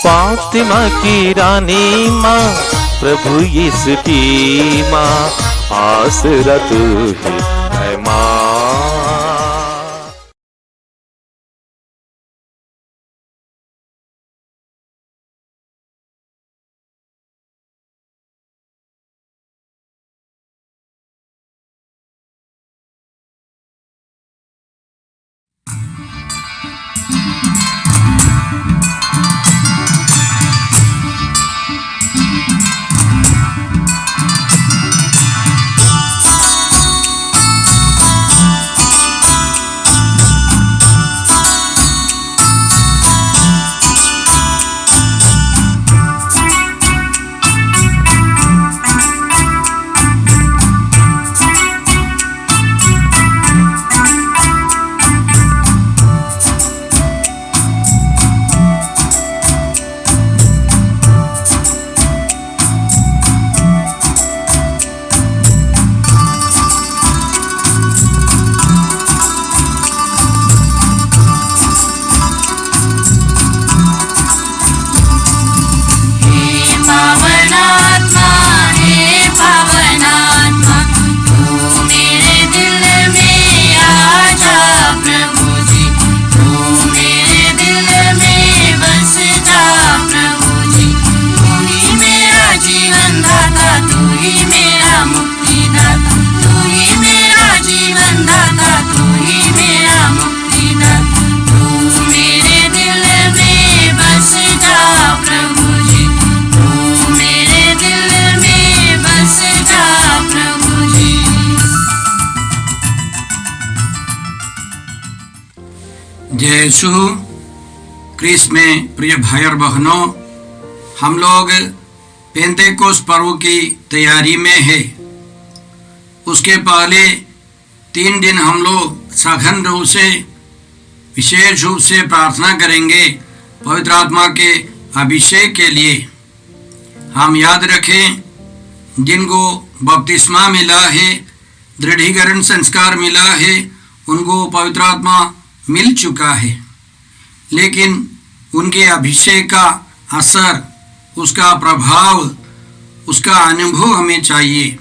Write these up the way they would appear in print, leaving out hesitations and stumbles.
फातिमा की रानी माँ, प्रभु यीशु की माँ, आसरा तू ही है माँ। जय यीशु क्रिस्त में प्रिय भाई और बहनों, हम लोग पेंतेकोस्त पर्व की तैयारी में है। उसके पहले 3 दिन हम लोग सघन रूप से विशेष रूप से प्रार्थना करेंगे पवित्र आत्मा के अभिषेक के लिए। हम याद रखें, जिनको बपतिस्मा मिला है, दृढ़ीकरण संस्कार मिला है, उनको पवित्र आत्मा मिल चुका है, लेकिन उनके अभिषेक का असर, उसका प्रभाव, उसका अनुभव हमें चाहिए।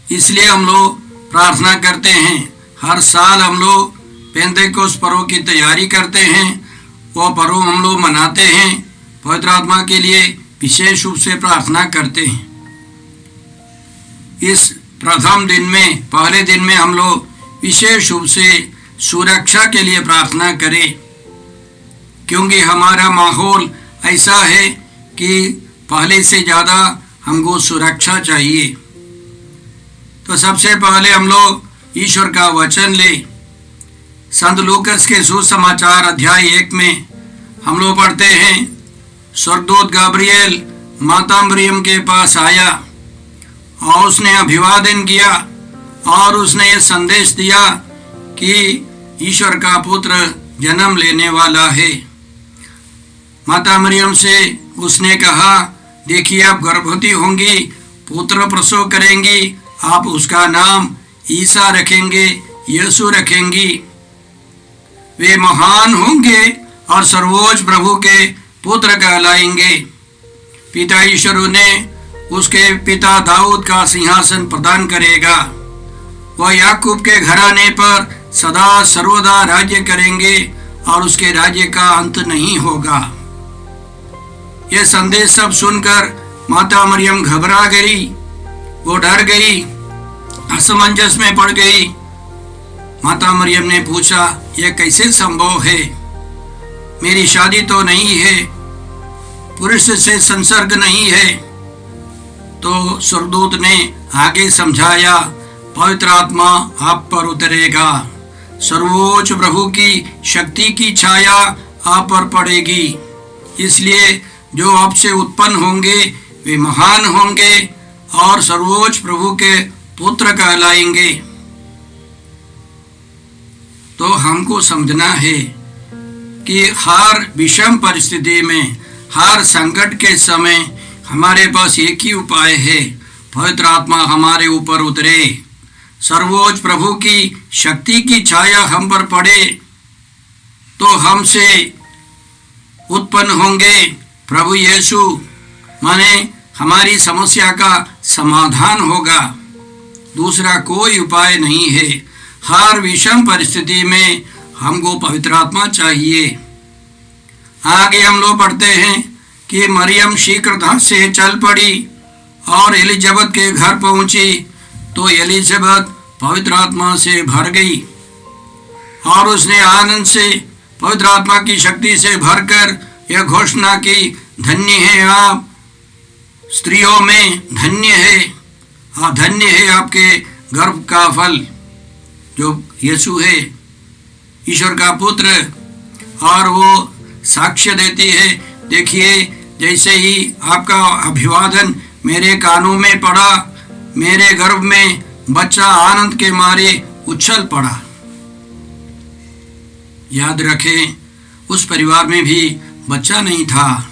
इसलिए हम लोग प्रार्थना करते हैं। हर साल हम लोग पेंतेकोस्त पर्व की तैयारी करते हैं। वो पर्व हम लोग मनाते हैं, पवित्र आत्मा के लिए विशेष रूप से प्रार्थना करते हैं। इस प्रथम दिन में, पहले दिन में हम लोग विशेष रूप से सुरक्षा के लिए प्रार्थना करें, क्योंकि हमारा माहौल ऐसा है कि पहले से ज़्यादा हमको सुरक्षा चाहिए। तो सबसे पहले हम लोग ईश्वर का वचन ले। संत लूकस के सुसमाचार अध्याय 1 में हम लोग पढ़ते हैं, स्वर्गदूत गब्रिएल माता मरियम के पास आया और उसने अभिवादन किया और उसने ये संदेश दिया कि ईश्वर का पुत्र जन्म लेने वाला है। माता मरियम से उसने कहा, देखिए आप गर्भवती होंगी, पुत्र प्रसव करेंगी, आप उसका नाम ईसा रखेंगे, यीशु रखेंगी। वे महान होंगे और सर्वोच्च प्रभु के पुत्र कहलाएंगे। पिता ईश्वर उन्हें उसके पिता दाऊद का सिंहासन प्रदान करेगा। वह याकूब के घराने पर सदा सर्वदा राज्य करेंगे और उसके राज्य का अंत नहीं होगा। यह संदेश सब सुनकर माता मरियम घबरा गई, वो डर गई, असमंजस में पड़ गई। माता मरियम ने पूछा, यह कैसे संभव है? मेरी शादी तो नहीं है, पुरुष से संसर्ग नहीं है। तो स्वर्गदूत ने आगे समझाया, पवित्र आत्मा आप पर उतरेगा, सर्वोच्च प्रभु की शक्ति की छाया आप पर पड़ेगी, इसलिए जो आपसे उत्पन्न होंगे वे महान होंगे और सर्वोच्च प्रभु के पुत्र कहलाएंगे। तो हमको समझना है कि हर विषम परिस्थिति में, हर संकट के समय हमारे पास एक ही उपाय है, पवित्र आत्मा हमारे ऊपर उतरे, सर्वोच्च प्रभु की शक्ति की छाया हम पर पड़े, तो हमसे उत्पन्न होंगे। प्रभु यीशु माने हमारी समस्या का समाधान होगा, दूसरा कोई उपाय नहीं है। हर विषम परिस्थिति में हमको पवित्र आत्मा चाहिए। आगे हम लोग पढ़ते हैं कि मरियम शीघ्रता से चल पड़ी और एलिजाबेथ के घर पहुंची तो एलिजाबेथ पवित्र आत्मा से भर गई और उसने आनंद से पवित्र आत्मा की शक्ति से भरकर यह घोषणा की, धन्य है आप स्त्रियों में, धन्य है और धन्य है आपके गर्भ का फल जो यीशु है, ईश्वर का पुत्र। और वो साक्ष्य देती है, देखिए जैसे ही आपका अभिवादन मेरे कानों में पड़ा, मेरे गर्भ में बच्चा आनंद के मारे उछल पड़ा। याद रखें, उस परिवार में भी बच्चा नहीं था,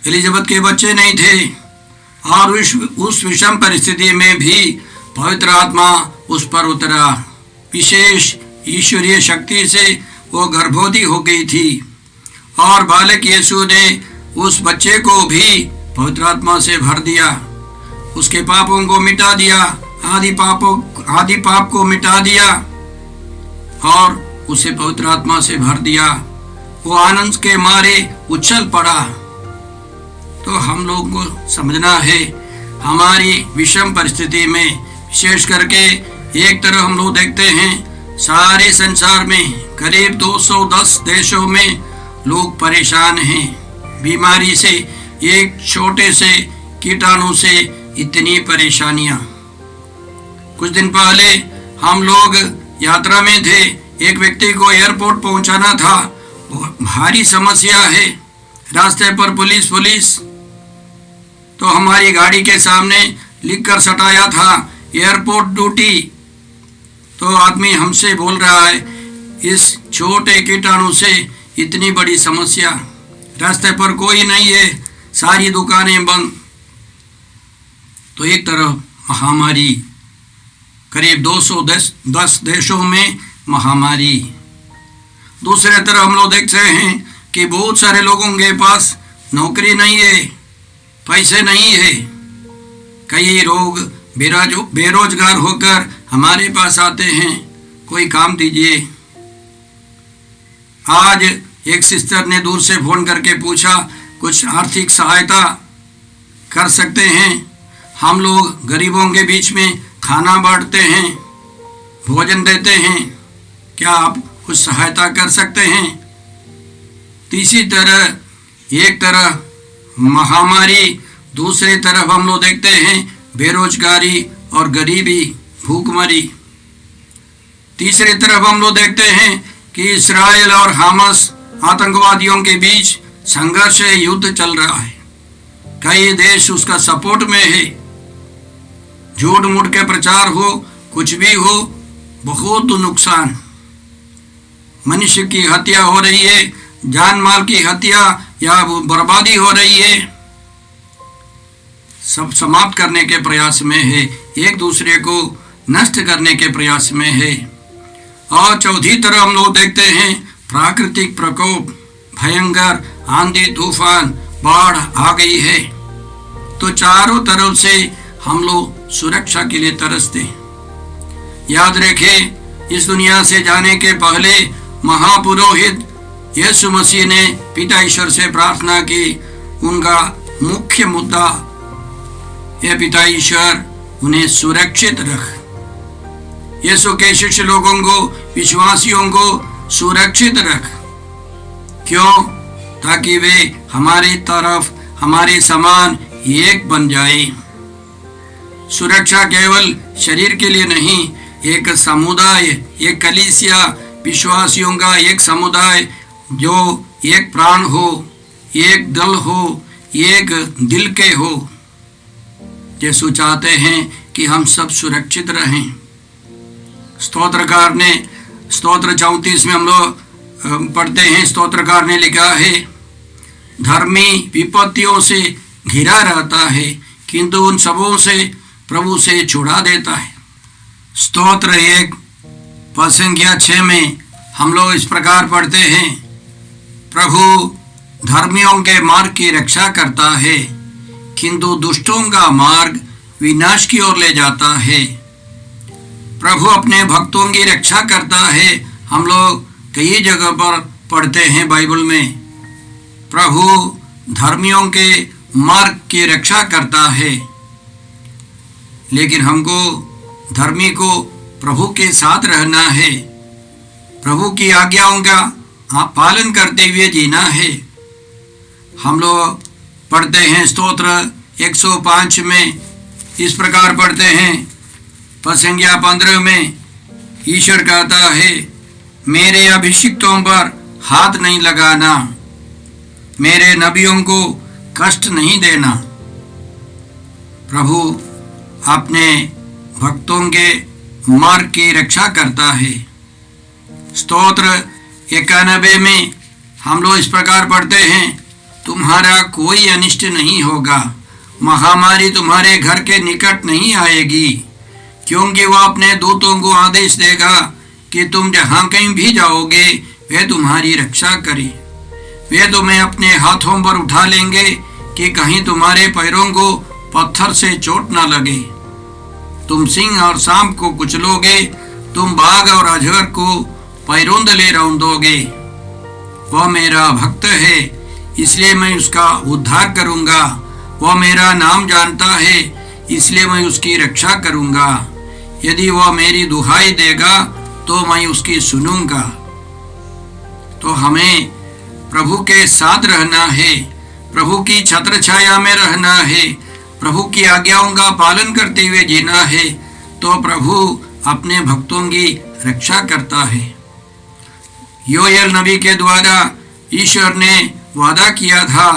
एलिजाबेथ के बच्चे नहीं थे और उस विषम परिस्थिति में भी पवित्र आत्मा उस पर उतरा। विशेष ईश्वरीय शक्ति से वो गर्भवती हो गई थी और बालक यीशु ने उस बच्चे को भी पवित्र आत्मा से भर दिया, उसके पापों को मिटा दिया, आदि पाप को मिटा दिया और उसे पवित्र आत्मा से भर दिया। वो आनंद के मारे उछल पड़ा। तो हम लोग को समझना है, हमारी विषम परिस्थिति में विशेष करके एक तरफ हम लोग देखते हैं सारे संसार में करीब 210 देशों में लोग परेशान हैं बीमारी से, एक छोटे से कीटाणु से इतनी परेशानियां। कुछ दिन पहले हम लोग यात्रा में थे, एक व्यक्ति को एयरपोर्ट पहुंचाना था, भारी समस्या है, रास्ते पर पुलिस तो हमारी गाड़ी के सामने लिखकर सटाया था एयरपोर्ट ड्यूटी। तो आदमी हमसे बोल रहा है, इस छोटे कीटाणु से इतनी बड़ी समस्या, रास्ते पर कोई नहीं है, सारी दुकानें बंद। तो एक तरफ महामारी, करीब 210 देशों में महामारी, दूसरे तरफ हम लोग देखते हैं कि बहुत सारे लोगों के पास नौकरी नहीं है, पैसे नहीं है। कई लोग बेरोजगार होकर हमारे पास आते हैं, कोई काम दीजिए। आज एक सिस्टर ने दूर से फोन करके पूछा, कुछ आर्थिक सहायता कर सकते हैं? हम लोग गरीबों के बीच में खाना बांटते हैं, भोजन देते हैं, क्या आप कुछ सहायता कर सकते हैं? तीसरी तरह एक तरह महामारी, दूसरी तरफ हम लोग देखते हैं बेरोजगारी और गरीबी, भूखमरी। तीसरी तरफ हम लोग देखते हैं कि इस्राएल और हमास आतंकवादियों के बीच संघर्ष है, युद्ध चल रहा है, कई देश उसका सपोर्ट में है। झूठ मूठ के प्रचार हो, कुछ भी हो, बहुत नुकसान, मनुष्य की हत्या हो रही है, जान माल की हत्या या बर्बादी हो रही है, सब समाप्त करने के प्रयास में है, एक दूसरे को नष्ट करने के प्रयास में है। और चौथी तरफ हम लोग देखते हैं प्राकृतिक प्रकोप, भयंकर आंधी तूफान, बाढ़ आ गई है। तो चारों तरफ से हम लोग सुरक्षा के लिए तरसते हैं। याद रखें, इस दुनिया से जाने के पहले महापुरोहित यीशु मसीह ने पिता ईश्वर से प्रार्थना की, उनका मुख्य मुद्दा ये पिता ईश्वर उन्हें सुरक्षित रख। यीशु के शिष्य लोगों को, विश्वासियों को सुरक्षित रख। क्यों? ताकि वे हमारी तरफ, हमारे समान एक बन जाए। सुरक्षा केवल शरीर के लिए नहीं, एक समुदाय, एक कलीसिया, विश्वासियों का एक समुदाय जो एक प्राण हो, एक दल हो, एक दिल के हो। यीशु चाहते हैं कि हम सब सुरक्षित रहें। स्तोत्रकार ने स्तोत्र 34 में हम लोग पढ़ते हैं, स्तोत्रकार ने लिखा है, धर्मी विपत्तियों से घिरा रहता है किंतु उन सबों से प्रभु से छुड़ा देता है। स्तोत्र 1 पद संख्या 6 में हम लोग इस प्रकार पढ़ते हैं, प्रभु धर्मियों के मार्ग की रक्षा करता है, किंतु दुष्टों का मार्ग विनाश की ओर ले जाता है। प्रभु अपने भक्तों की रक्षा करता है। हम लोग कई जगह पर पढ़ते हैं बाइबल में, प्रभु धर्मियों के मार्ग की रक्षा करता है। लेकिन हमको धर्मी को प्रभु के साथ रहना है, प्रभु की आज्ञाओं का पालन करते हुए जीना है। हम लोग पढ़ते हैं स्तोत्र 105 में इस प्रकार पढ़ते हैं, पद संख्या 15 में ईश्वर कहता है, मेरे अभिषिक्तों पर हाथ नहीं लगाना, मेरे नबियों को कष्ट नहीं देना। प्रभु अपने भक्तों के मार्ग की रक्षा करता है। स्तोत्र 91 में हम लोग इस प्रकार पढ़ते हैं, तुम्हारा कोई अनिष्ट नहीं होगा, महामारी तुम्हारे घर के निकट नहीं आएगी, क्योंकि वह अपने दूतों को आदेश देगा कि तुम जहाँ कहीं भी जाओगे वे तुम्हारी रक्षा करें। वे तुम्हें अपने हाथों पर उठा लेंगे कि कहीं तुम्हारे पैरों को पत्थर से चोट न लगे। तुम सिंह और सांप को कुचलोगे, तुम बाघ और अजगर को पैरोंदले रौंदोगे। वह मेरा भक्त है, इसलिए मैं उसका उद्धार करूंगा। वह मेरा नाम जानता है, इसलिए मैं उसकी रक्षा करूंगा। यदि वह मेरी दुहाई देगा तो मैं उसकी सुनूंगा। तो हमें प्रभु के साथ रहना है, प्रभु की छत्र छाया में रहना है, प्रभु की आज्ञाओं का पालन करते हुए जीना है, तो प्रभु अपने भक्तों की रक्षा करता है। योएल नबी के द्वारा ईश्वर ने वादा किया था,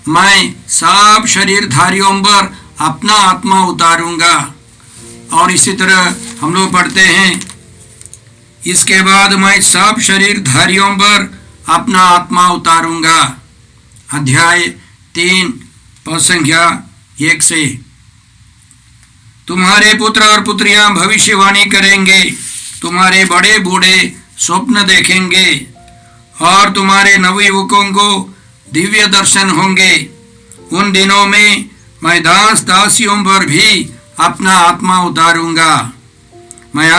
मैं सब शरीरधारियों पर अपना आत्मा उतारूंगा। और इसी तरह हम लोग पढ़ते हैं, इसके बाद मैं सब शरीरधारियों पर अपना आत्मा उतारूंगा। अध्याय 3 पद संख्या 1 से, तुम्हारे पुत्र और पुत्रियां भविष्यवाणी करेंगे, तुम्हारे बड़े बूढ़े स्वप्न देखेंगे और तुम्हारे नवयुवकों को दिव्य दर्शन होंगे। उन दिनों में मैं दास दासियों पर भी अपना आत्मा उतारूंगा। मैं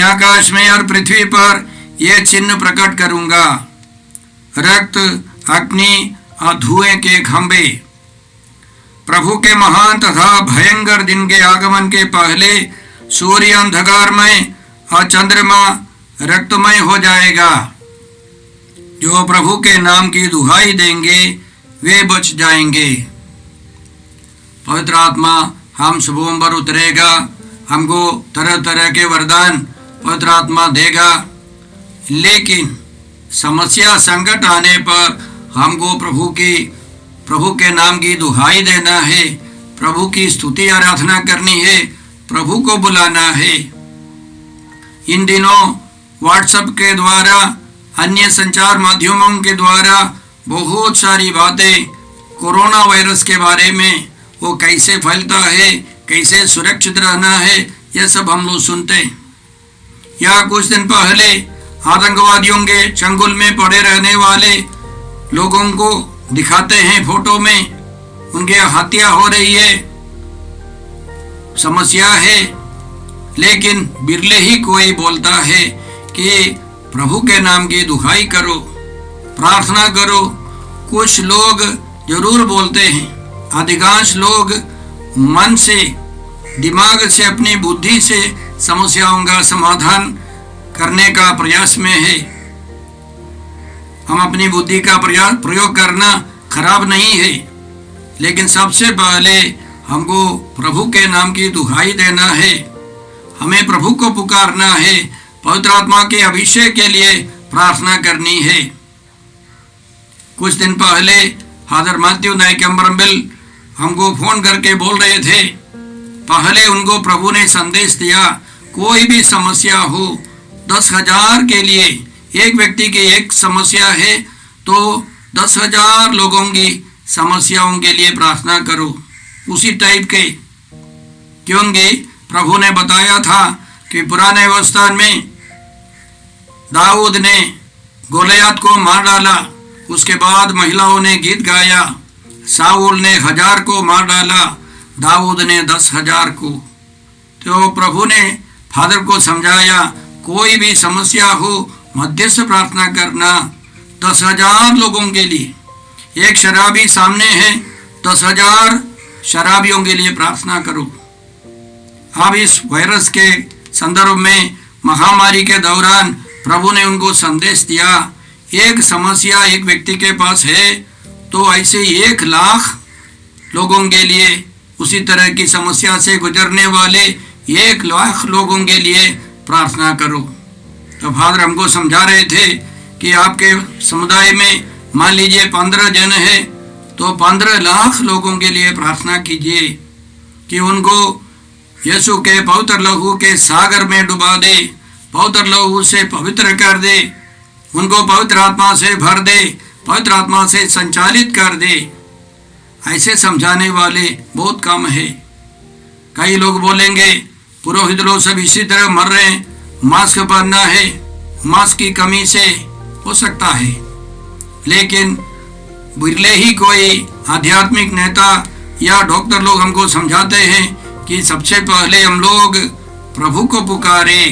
आकाश में और पृथ्वी पर ये चिन्ह प्रकट करूंगा, रक्त, अग्नि और धुएं के खंभे। प्रभु के महान तथा भयंकर दिन के आगमन के पहले सूर्य अंधकारमय और चंद्रमा रक्तमय हो जाएगा। जो प्रभु के नाम की दुहाई देंगे वे बच जाएंगे। पवित्र आत्मा हम सबों पर उतरेगा, हमको तरह तरह के वरदान पवित्र आत्मा देगा। लेकिन समस्या संकट आने पर हमको प्रभु के नाम की दुहाई देना है, प्रभु की स्तुति आराधना करनी है, प्रभु को बुलाना है। इन दिनों व्हाट्सएप के द्वारा, अन्य संचार माध्यमों के द्वारा बहुत सारी बातें कोरोना वायरस के बारे में, वो कैसे फैलता है, कैसे सुरक्षित रहना है, यह सब हम लोग सुनते हैं। या कुछ दिन पहले आतंकवादियों के चंगुल में पड़े रहने वाले लोगों को दिखाते हैं फोटो में, उनके हत्या हो रही है, समस्या है। लेकिन बिरले ही कोई बोलता है कि प्रभु के नाम की दुहाई करो, प्रार्थना करो। कुछ लोग जरूर बोलते हैं, अधिकांश लोग मन से, दिमाग से, अपनी बुद्धि से समस्याओं का समाधान करने का प्रयास में है। हम अपनी बुद्धि का प्रयोग करना खराब नहीं है, लेकिन सबसे पहले हमको प्रभु के नाम की दुहाई देना है, हमें प्रभु को पुकारना है, पवित्र आत्मा के अभिषेक के लिए प्रार्थना करनी है। कुछ दिन पहले फादर मैथ्यू नाइक एम्बरम्बिल हमको फोन करके बोल रहे थे, पहले उनको प्रभु ने संदेश दिया, कोई भी समस्या हो, 10,000 के लिए, एक व्यक्ति की एक समस्या है तो 10,000 लोगों की समस्याओं के लिए प्रार्थना करो, उसी टाइप के। क्योंकि प्रभु ने बताया था कि पुराने व्यवस्था में दाऊद ने गोलियत को मार डाला। उसके बाद महिलाओं ने गीत गाया। साउल ने 1000 को मार डाला, दाऊद ने 10,000 को। तो प्रभु ने फादर को समझाया, कोई भी समस्या हो मध्यस्थ प्रार्थना करना 10,000 लोगों के लिए। एक शराबी सामने है, 10,000 शराबियों के लिए प्रार्थना करो। अब इस वायरस के संदर्भ में, महामारी के दौरान प्रभु ने उनको संदेश दिया, एक समस्या एक व्यक्ति के पास है तो ऐसे 1 लाख लोगों के लिए, उसी तरह की समस्या से गुजरने वाले 1 लाख लोगों के लिए प्रार्थना करो। तो फादर हमको समझा रहे थे कि आपके समुदाय में मान लीजिए 15 जन है तो 15 लाख लोगों के लिए प्रार्थना कीजिए कि उनको यीशु के पवित्र लहू के सागर में डुबा दे, पवित्र लहू से पवित्र कर दे, उनको पवित्र आत्मा से भर दे, पवित्र आत्मा से संचालित कर दे। ऐसे समझाने वाले बहुत कम है। कई लोग बोलेंगे पुरोहित लोग सब इसी तरह मर रहे हैं, मास्क पहनना है, मास्क की कमी से हो सकता है, लेकिन बिरले ही कोई आध्यात्मिक नेता या डॉक्टर लोग हमको समझाते हैं कि सबसे पहले हम लोग प्रभु को पुकारे,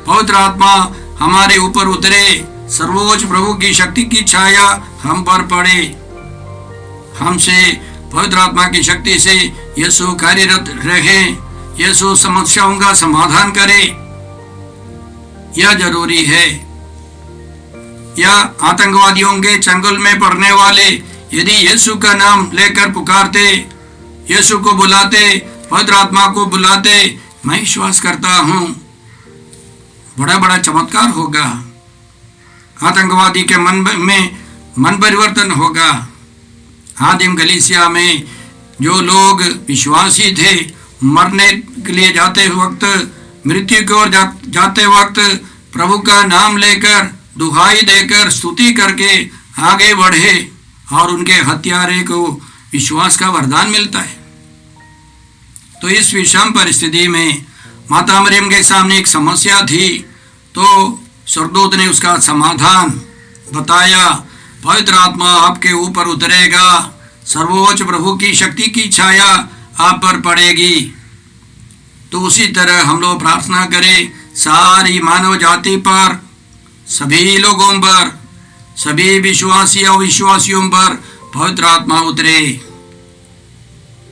पवित्र आत्मा हमारे ऊपर उतरे, सर्वोच्च प्रभु की शक्ति की छाया हम पर पड़े, हमसे पवित्र आत्मा की शक्ति से यीशु कार्यरत रहे, यीशु समस्याओं का समाधान करे। यह जरूरी है। या आतंकवादियों के चंगुल में पड़ने वाले यदि यीशु का नाम लेकर पुकारते, यीशु को बुलाते, पवित्र आत्मा को बुलाते, मैं विश्वास करता हूँ बड़ा बड़ा चमत्कार होगा। आतंकवादी के मन में मन परिवर्तन होगा। आदिम गलीसिया में जो लोग विश्वासी थे, मरने के लिए जाते वक्त, मृत्यु की ओर जाते वक्त प्रभु का नाम लेकर, दुहाई देकर, स्तुति करके आगे बढ़े और उनके हत्यारे को विश्वास का वरदान मिलता है। तो इस विषम परिस्थिति में माता मरियम के सामने एक समस्या थी, तो स्वर्गदूत ने उसका समाधान बताया, पवित्र आत्मा आपके ऊपर उतरेगा, सर्वोच्च प्रभु की शक्ति की छाया आप पर पड़ेगी। तो उसी तरह हम लोग प्रार्थना करें, सारी मानव जाति पर, सभी लोगों पर, सभी विश्वासी और विश्वासियों पर पवित्र आत्मा उतरे,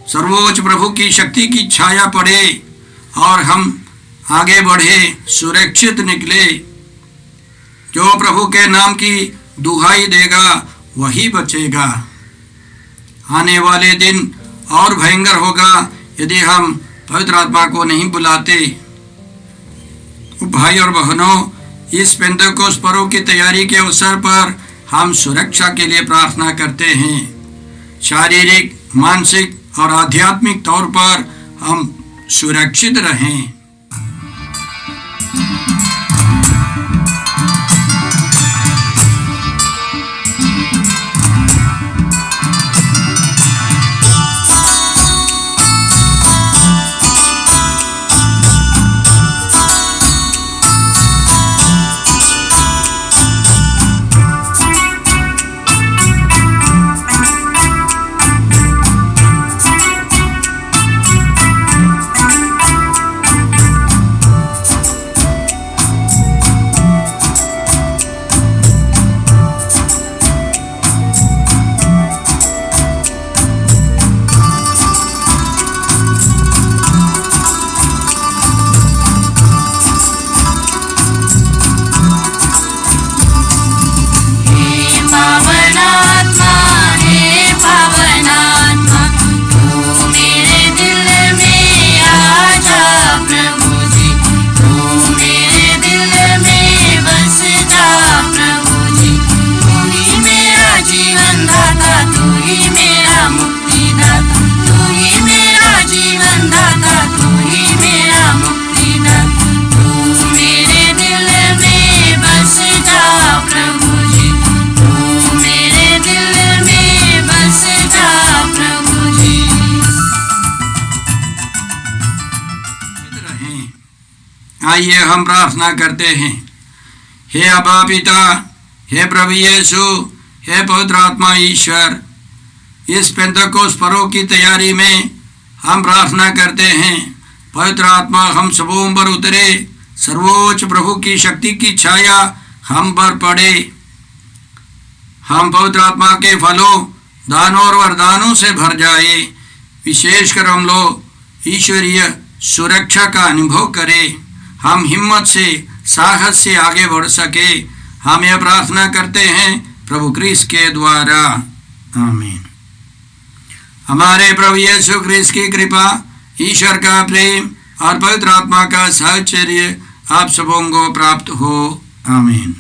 सर्वोच्च प्रभु की शक्ति की छाया पड़े और हम आगे बढ़े, सुरक्षित निकले। जो प्रभु के नाम की दुहाई देगा वही बचेगा। आने वाले दिन और भयंकर होगा यदि हम पवित्र आत्मा को नहीं बुलाते। भाई और बहनों, इस पेंतेकोस्त पर्व की तैयारी के अवसर पर हम सुरक्षा के लिए प्रार्थना करते हैं। शारीरिक, मानसिक और आध्यात्मिक तौर पर हम सुरक्षित रहें। आइए हम प्रार्थना करते हैं। हे अबा पिता, हे प्रभु यीशु, हे पवित्र आत्मा ईश्वर, इस पेंतकोस्त पर्व की तैयारी में हम प्रार्थना करते हैं, पवित्र आत्मा हम सबों पर उतरे, सर्वोच्च प्रभु की शक्ति की छाया हम पर पड़े, हम पवित्र आत्मा के फलों, दानों और वरदानों से भर जाए। विशेषकर हम लोग ईश्वरीय सुरक्षा का अनुभव करें, हम हिम्मत से, साहस से आगे बढ़ सके। हम यह प्रार्थना करते हैं प्रभु क्रिस्त के द्वारा, आमीन। हमारे प्रभु यीशु क्रिस्त की कृपा, ईश्वर का प्रेम और पवित्र आत्मा का साहचर्य आप सबों को प्राप्त हो, आमीन।